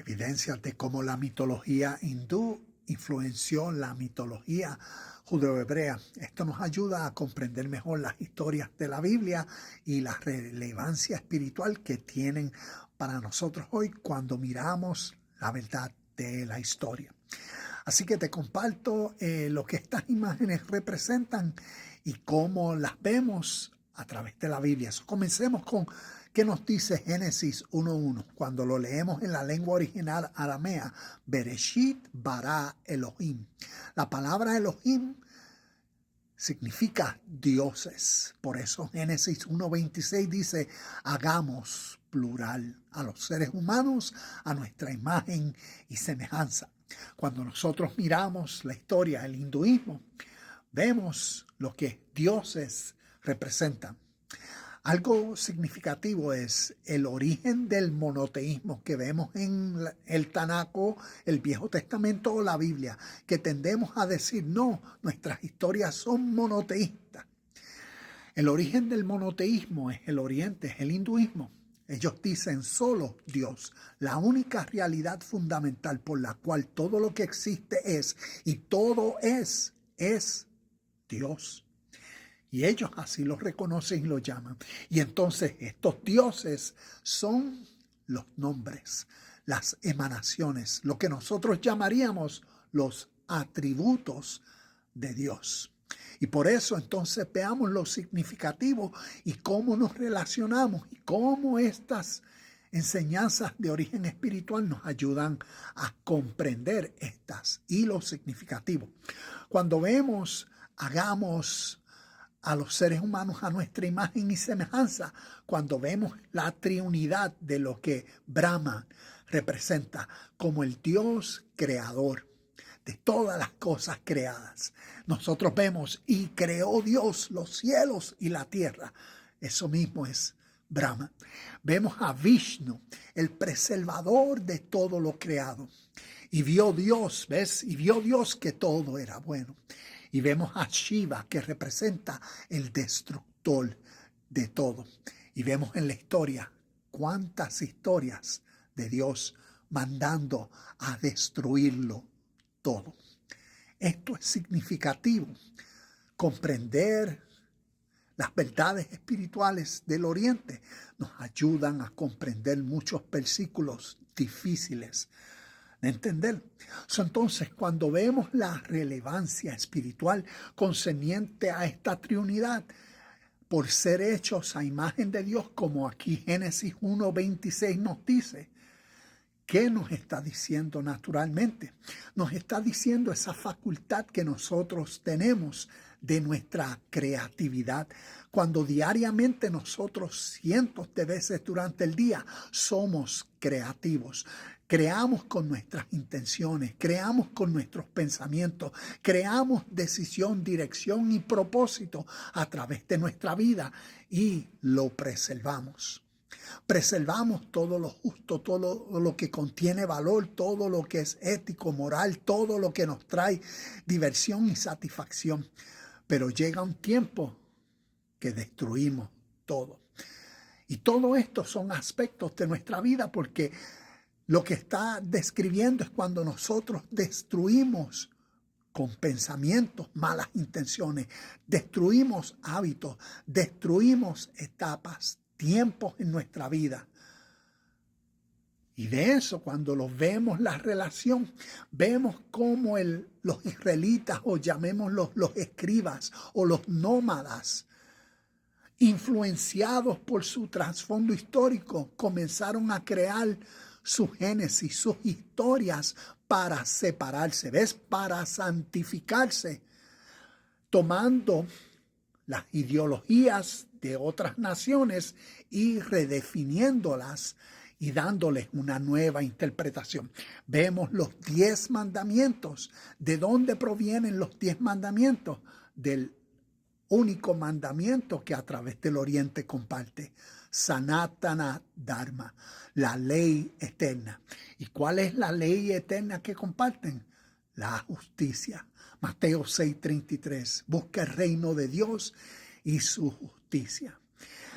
Evidencias de cómo la mitología hindú influenció la mitología judeohebrea. Esto nos ayuda a comprender mejor las historias de la Biblia y la relevancia espiritual que tienen para nosotros hoy cuando miramos la verdad de la historia. Así que te comparto lo que estas imágenes representan y cómo las vemos a través de la Biblia. Comencemos con qué nos dice Génesis 1:1. Cuando lo leemos en la lengua original aramea, Bereshit bara Elohim. La palabra Elohim significa dioses. Por eso Génesis 1:26 dice, hagamos, plural, a los seres humanos a nuestra imagen y semejanza. Cuando nosotros miramos la historia del hinduismo, vemos lo que dioses representan. Algo significativo es el origen del monoteísmo que vemos en el Tanáco, el Viejo Testamento o la Biblia, que tendemos a decir, no, nuestras historias son monoteístas. El origen del monoteísmo es el oriente, es el hinduismo. Ellos dicen solo Dios, la única realidad fundamental por la cual todo lo que existe es y todo es Dios. Y ellos así lo reconocen y lo llaman. Y entonces estos dioses son los nombres, las emanaciones, lo que nosotros llamaríamos los atributos de Dios. Y por eso entonces veamos lo significativo y cómo nos relacionamos y cómo estas enseñanzas de origen espiritual nos ayudan a comprender estas y lo significativo. Cuando vemos, hagamos a los seres humanos a nuestra imagen y semejanza, cuando vemos la triunidad de lo que Brahma representa como el Dios creador de todas las cosas creadas. Nosotros vemos y creó Dios los cielos y la tierra. Eso mismo es Brahma. Vemos a Vishnu, el preservador de todo lo creado. Y vio Dios, ¿ves? Y vio Dios que todo era bueno. Y vemos a Shiva, que representa el destructor de todo. Y vemos en la historia cuántas historias de Dios mandando a destruirlo todo. Esto es significativo. Comprender las verdades espirituales del Oriente nos ayudan a comprender muchos versículos difíciles de entender. Entonces, cuando vemos la relevancia espiritual concerniente a esta triunidad, por ser hechos a imagen de Dios, como aquí Génesis 1:26 nos dice, ¿qué nos está diciendo naturalmente? Nos está diciendo esa facultad que nosotros tenemos de nuestra creatividad. Cuando diariamente nosotros cientos de veces durante el día somos creativos. Creamos con nuestras intenciones, creamos con nuestros pensamientos, creamos decisión, dirección y propósito a través de nuestra vida y lo preservamos. Preservamos todo lo justo, todo lo que contiene valor, todo lo que es ético, moral, todo lo que nos trae diversión y satisfacción. Pero llega un tiempo que destruimos todo. Y todo esto son aspectos de nuestra vida porque lo que está describiendo es cuando nosotros destruimos con pensamientos, malas intenciones, destruimos hábitos, destruimos etapas, tiempos en nuestra vida. Y de eso, cuando lo vemos la relación, vemos cómo los israelitas, o llamémoslos los escribas o los nómadas, influenciados por su trasfondo histórico, comenzaron a crear su génesis, sus historias para separarse, ¿ves? Para santificarse, tomando las ideologías de otras naciones y redefiniéndolas y dándoles una nueva interpretación. Vemos los 10 mandamientos. ¿De dónde provienen los 10 mandamientos? Del único mandamiento que a través del Oriente comparte, Sanatana Dharma, la ley eterna. ¿Y cuál es la ley eterna que comparten? La justicia. Mateo 6:33, busca el reino de Dios y su justicia.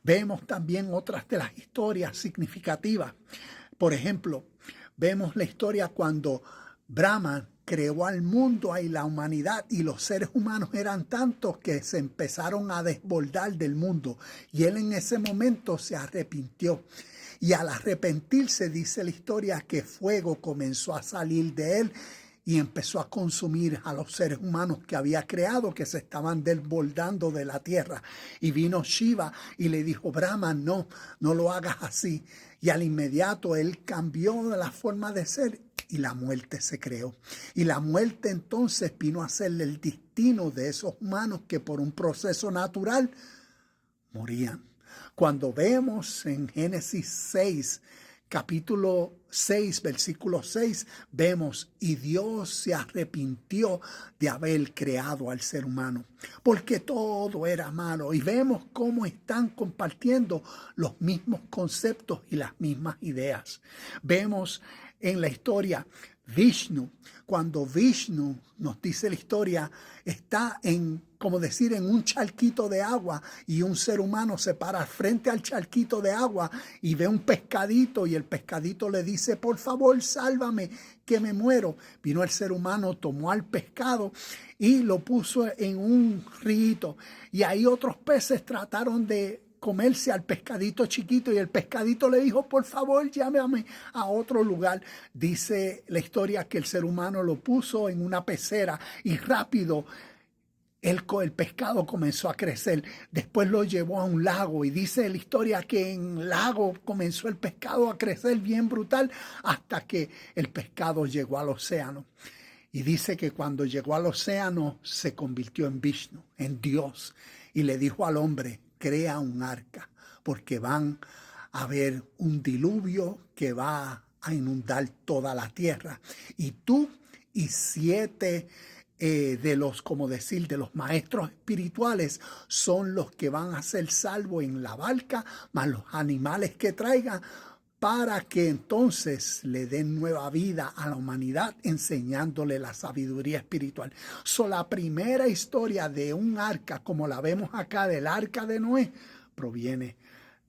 Vemos también otras de las historias significativas. Por ejemplo, Vemos la historia cuando Brahma creó al mundo y la humanidad, y los seres humanos eran tantos que se empezaron a desbordar del mundo, y él en ese momento se arrepintió. Y al arrepentirse, dice la historia, que fuego comenzó a salir de él y empezó a consumir a los seres humanos que había creado, que se estaban desbordando de la tierra. Y vino Shiva y le dijo: Brahma, no lo hagas así. Y al inmediato él cambió de la forma de ser y la muerte se creó. Y la muerte entonces vino a ser el destino de esos humanos que por un proceso natural morían. Cuando vemos en Génesis 6, capítulo 6, versículo 6, vemos: y Dios se arrepintió de haber creado al ser humano, porque todo era malo. Y vemos cómo están compartiendo los mismos conceptos y las mismas ideas. Vemos en la historia Vishnu, cuando Vishnu, nos dice la historia, está en un charquito de agua, y un ser humano se para frente al charquito de agua y ve un pescadito, y el pescadito le dice: por favor, sálvame, que me muero. Vino el ser humano, tomó al pescado y lo puso en un río, y ahí otros peces trataron de comerse al pescadito chiquito, y el pescadito le dijo: por favor, llámame a otro lugar. Dice la historia que el ser humano lo puso en una pecera, y rápido el pescado comenzó a crecer. Después lo llevó a un lago, y dice la historia que en el lago comenzó el pescado a crecer bien brutal, hasta que el pescado llegó al océano. Y dice que cuando llegó al océano se convirtió en Vishnu, en Dios, y le dijo al hombre: crea un arca, porque van a haber un diluvio que va a inundar toda la tierra. Y tú y 7 de los maestros espirituales son los que van a ser salvos en la barca, más los animales que traigan, para que entonces le den nueva vida a la humanidad, enseñándole la sabiduría espiritual. La primera historia de un arca, como la vemos acá, del arca de Noé, proviene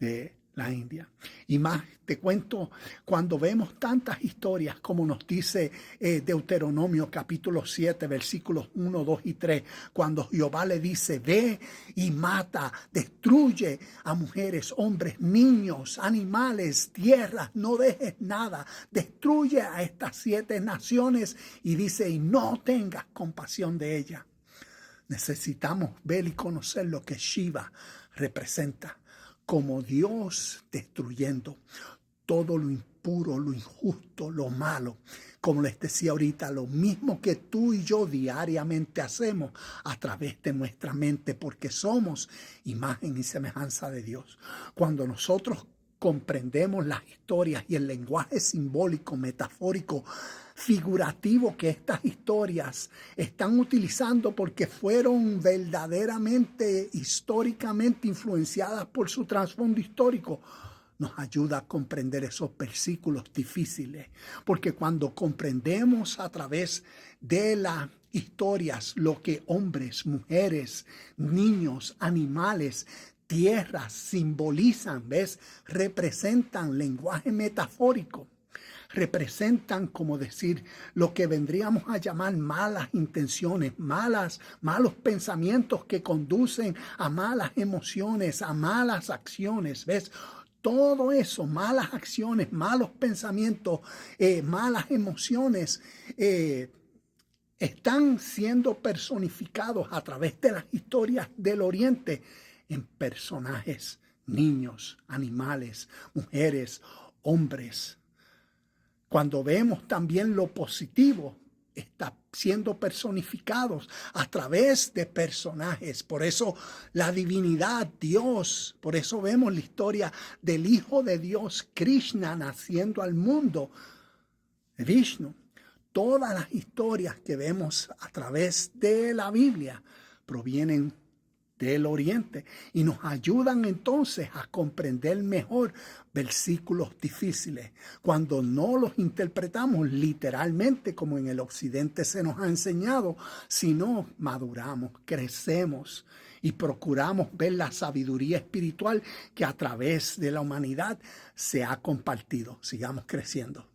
de la India. Y más te cuento, cuando vemos tantas historias como nos dice Deuteronomio capítulo 7, versículos 1, 2 y 3, cuando Jehová le dice: ve y mata, destruye a mujeres, hombres, niños, animales, tierras, no dejes nada, destruye a estas 7 naciones, y dice: y no tengas compasión de ellas. Necesitamos ver y conocer lo que Shiva representa como Dios destruyendo todo lo impuro, lo injusto, lo malo. Como les decía ahorita, lo mismo que tú y yo diariamente hacemos a través de nuestra mente, porque somos imagen y semejanza de Dios. Cuando nosotros comprendemos las historias y el lenguaje simbólico, metafórico, figurativo que estas historias están utilizando, porque fueron verdaderamente, históricamente influenciadas por su trasfondo histórico, nos ayuda a comprender esos versículos difíciles. Porque cuando comprendemos a través de las historias lo que hombres, mujeres, niños, animales, tierras simbolizan, representan lenguaje metafórico, representan, como decir, lo que vendríamos a llamar malas intenciones, malos pensamientos que conducen a malas emociones, a malas acciones, Todo eso, malas acciones, malos pensamientos, malas emociones, están siendo personificados a través de las historias del Oriente en personajes, niños, animales, mujeres, hombres. Cuando vemos también lo positivo, está siendo personificados a través de personajes. Por eso la divinidad, Dios, por eso vemos la historia del Hijo de Dios, Krishna, naciendo al mundo, Vishnu. Todas las historias que vemos a través de la Biblia provienen del Oriente y nos ayudan entonces a comprender mejor versículos difíciles cuando no los interpretamos literalmente como en el Occidente se nos ha enseñado, sino maduramos, crecemos y procuramos ver la sabiduría espiritual que a través de la humanidad se ha compartido. Sigamos creciendo.